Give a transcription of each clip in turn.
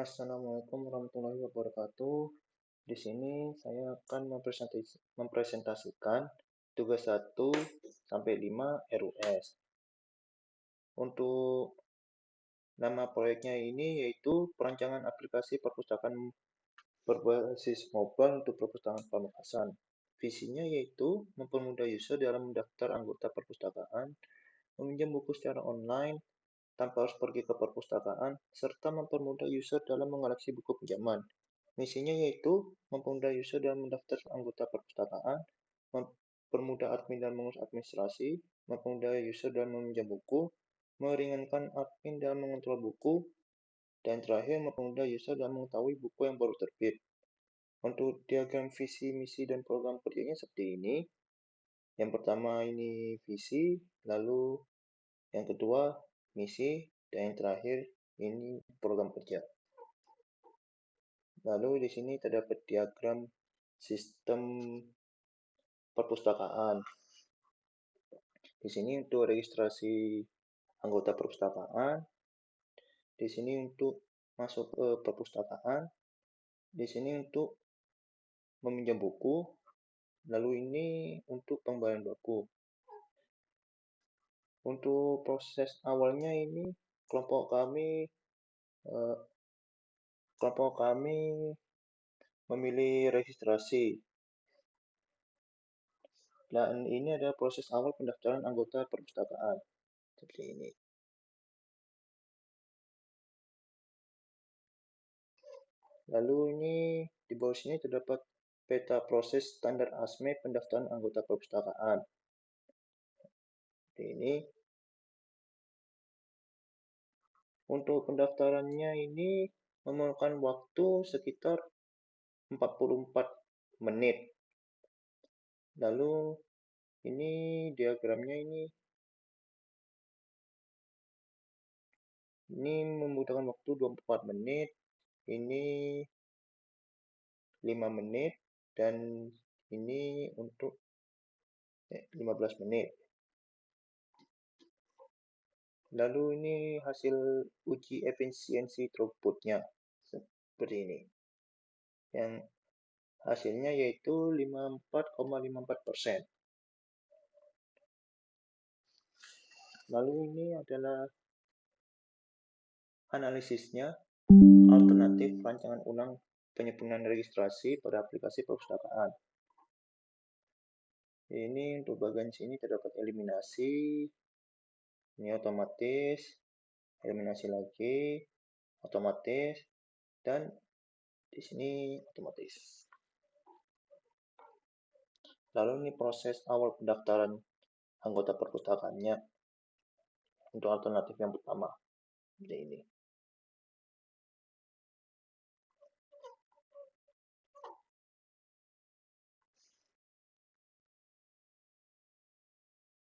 Assalamualaikum warahmatullahi wabarakatuh. Di sini saya akan mempresentasikan tugas 1 sampai 5 RUS. Untuk nama proyeknya ini yaitu perancangan aplikasi perpustakaan berbasis mobile untuk perpustakaan pamekasan. Visinya yaitu mempermudah user dalam mendaftar anggota perpustakaan, meminjam buku secara online tanpa harus pergi ke perpustakaan, serta mempermudah user dalam mengoleksi buku pinjaman. Misinya yaitu mempermudah user dalam mendaftar anggota perpustakaan, mempermudah admin dalam mengurus administrasi, mempermudah user dalam meminjam buku, meringankan admin dalam mengontrol buku, dan terakhir mempermudah user dalam mengetahui buku yang baru terbit. Untuk diagram visi, misi, dan program kerjanya seperti ini. Yang pertama ini visi, lalu yang kedua misi, dan yang terakhir ini program kerja. Lalu di sini terdapat diagram sistem perpustakaan. Di sini untuk registrasi anggota perpustakaan, di sini untuk masuk ke perpustakaan, di sini untuk meminjam buku, lalu ini untuk pembayaran buku. Untuk proses awalnya ini kelompok kami memilih registrasi. Dan ini adalah proses awal pendaftaran anggota perpustakaan. Seperti ini. Lalu ini di bawah sini terdapat peta proses standar ASME pendaftaran anggota perpustakaan. Seperti ini. Untuk pendaftarannya ini memerlukan waktu sekitar 44 menit. Lalu ini diagramnya ini membutuhkan waktu 24 menit, ini 5 menit, dan ini untuk 15 menit. Lalu ini hasil uji efisiensi throughput-nya seperti ini. Yang hasilnya yaitu 54,54%. Lalu ini adalah analisisnya, alternatif rancangan ulang penyempurnaan registrasi pada aplikasi perpustakaan. Ini untuk bagian sini terdapat eliminasi, ini otomatis, eliminasi lagi, otomatis, dan di sini otomatis. Lalu ini proses awal pendaftaran anggota perpustakaannya untuk alternatif yang pertama, seperti ini.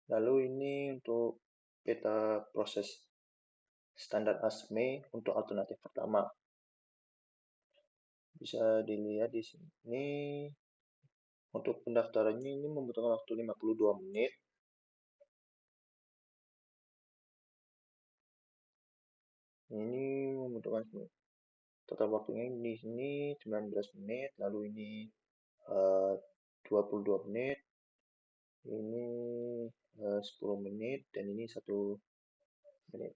Lalu ini untuk peta proses standar ASME untuk alternatif pertama. Bisa dilihat di sini untuk pendaftarannya ini membutuhkan waktu 52 menit. Ini membutuhkan total waktunya di sini 19 menit, lalu ini 22 menit, ini 10 menit, dan ini 1 menit.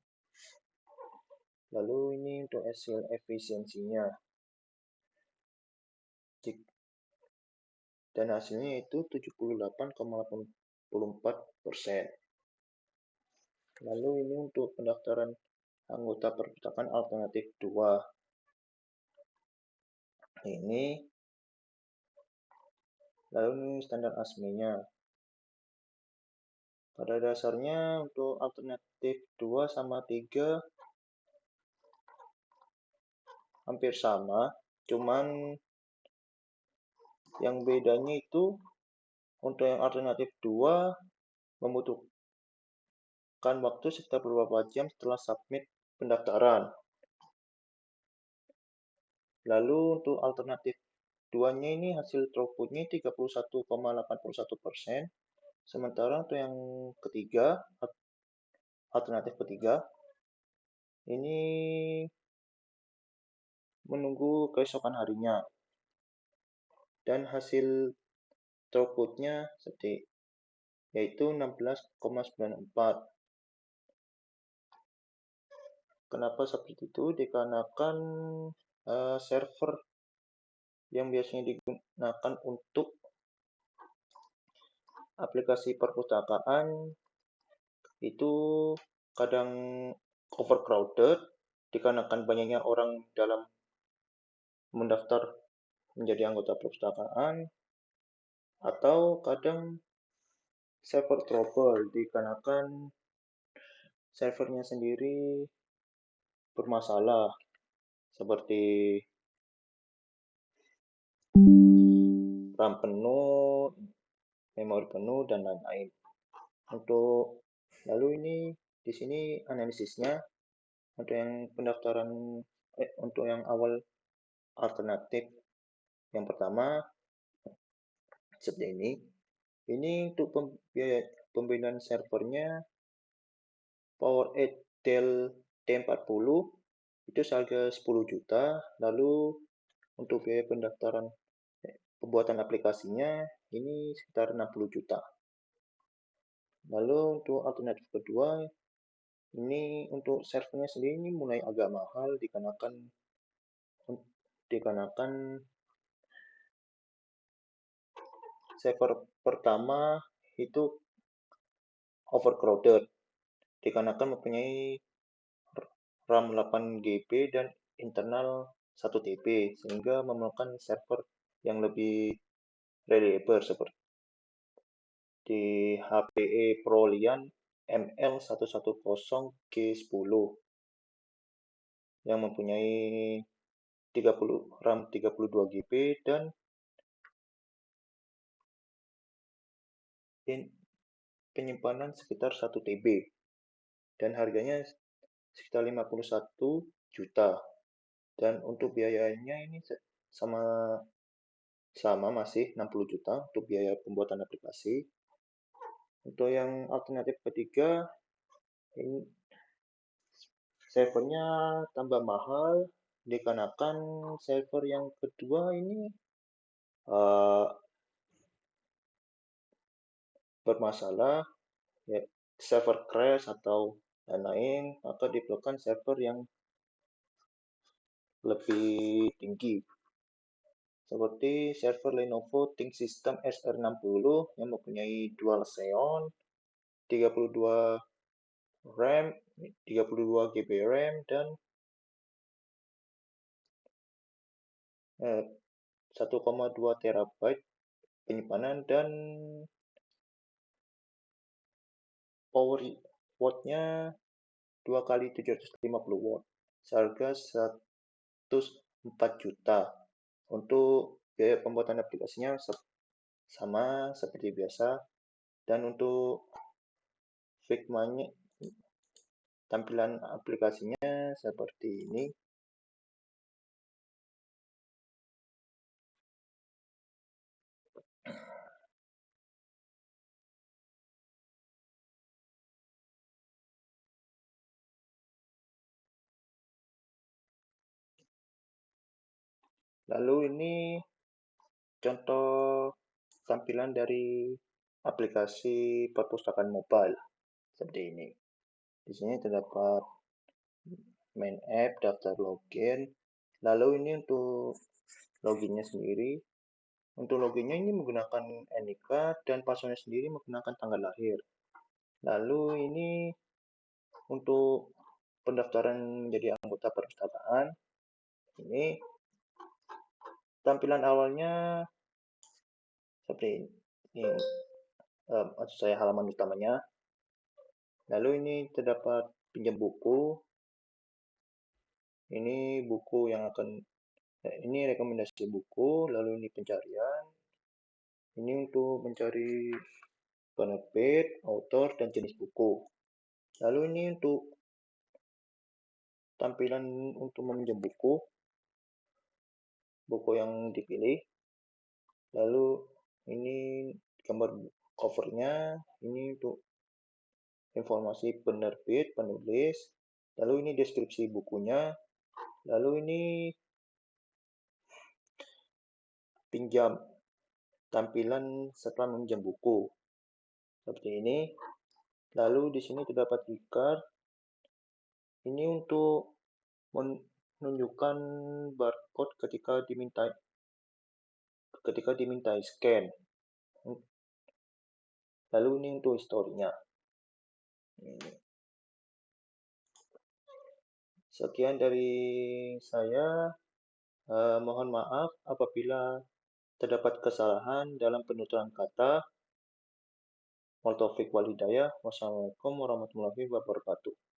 Lalu ini untuk hasil efisiensinya. Dan hasilnya itu 78,84%. Lalu ini untuk pendaftaran anggota perpustakaan alternatif 2. Ini lalu ini standar ASME-nya. Pada dasarnya untuk alternatif 2 sama 3 hampir sama, cuman yang bedanya itu untuk yang alternatif 2 membutuhkan waktu sekitar beberapa jam setelah submit pendaftaran. Lalu untuk alternatif 2-nya ini hasil throughput-nya 31,81%. Sementara untuk yang ketiga, alternatif ketiga, ini menunggu keesokan harinya. Dan hasil throughputnya yaitu 16,94. Kenapa seperti itu? Dikarenakan server yang biasanya digunakan untuk aplikasi perpustakaan itu kadang overcrowded dikarenakan banyaknya orang dalam mendaftar menjadi anggota perpustakaan, atau kadang server trouble dikarenakan servernya sendiri bermasalah seperti RAM penuh, memori penuh, dan lain-lain. Lalu ini di sini analisisnya untuk yang pendaftaran untuk yang awal alternatif yang pertama seperti ini. Ini untuk biaya pembinaan servernya PowerEdge Dell T40 itu seharga 10 juta. Lalu untuk biaya pendaftaran pembuatan aplikasinya ini sekitar 60 juta. Lalu untuk alternatif kedua, ini untuk servernya sendiri ini mulai agak mahal dikarenakan server pertama itu overcrowded dikarenakan mempunyai RAM 8 GB dan internal 1 TB sehingga memerlukan server yang lebih reliable seperti di HPE ProLiant ML110G10 yang mempunyai 30 RAM 32 GB dan penyimpanan sekitar 1 TB dan harganya sekitar 51 juta. Dan untuk biayanya ini sama masih 60 juta untuk biaya pembuatan aplikasi. Untuk yang alternatif ketiga, ini servernya tambah mahal dikarenakan server yang kedua ini bermasalah, ya, server crash atau lain-lain, maka diperlukan server yang lebih tinggi seperti server Lenovo ThinkSystem SR60 yang mempunyai dual Xeon, 32 RAM, 32 GB RAM, dan 1,2 TB penyimpanan, dan power watt-nya 2 kali 750 watt seharga 104 juta. Untuk biaya pembuatan aplikasinya sama seperti biasa, dan untuk Figma-nya tampilan aplikasinya seperti ini. Lalu ini contoh tampilan dari aplikasi perpustakaan mobile seperti ini. Di sini terdapat main app, daftar login. Lalu ini untuk loginnya sendiri. Untuk loginnya ini menggunakan NIK dan passwordnya sendiri menggunakan tanggal lahir. Lalu ini untuk pendaftaran menjadi anggota perpustakaan. Ini tampilan awalnya seperti ini. Maksud saya halaman utamanya. Lalu ini terdapat pinjam buku. Ini buku yang ini rekomendasi buku. Lalu ini pencarian. Ini untuk mencari penerbit, author, dan jenis buku. Lalu ini untuk tampilan untuk meminjam buku yang dipilih. Lalu ini gambar covernya, ini untuk informasi penerbit, penulis. Lalu ini deskripsi bukunya. Lalu ini pinjam, tampilan setelah meminjam buku. Seperti ini. Lalu di sini terdapat e-card. Ini untuk menunjukkan barcode ketika diminta scan. Lalu ini untuk historinya. Sekian dari saya. Mohon maaf apabila terdapat kesalahan dalam penuturan kata. Wassalamualaikum warahmatullahi wabarakatuh.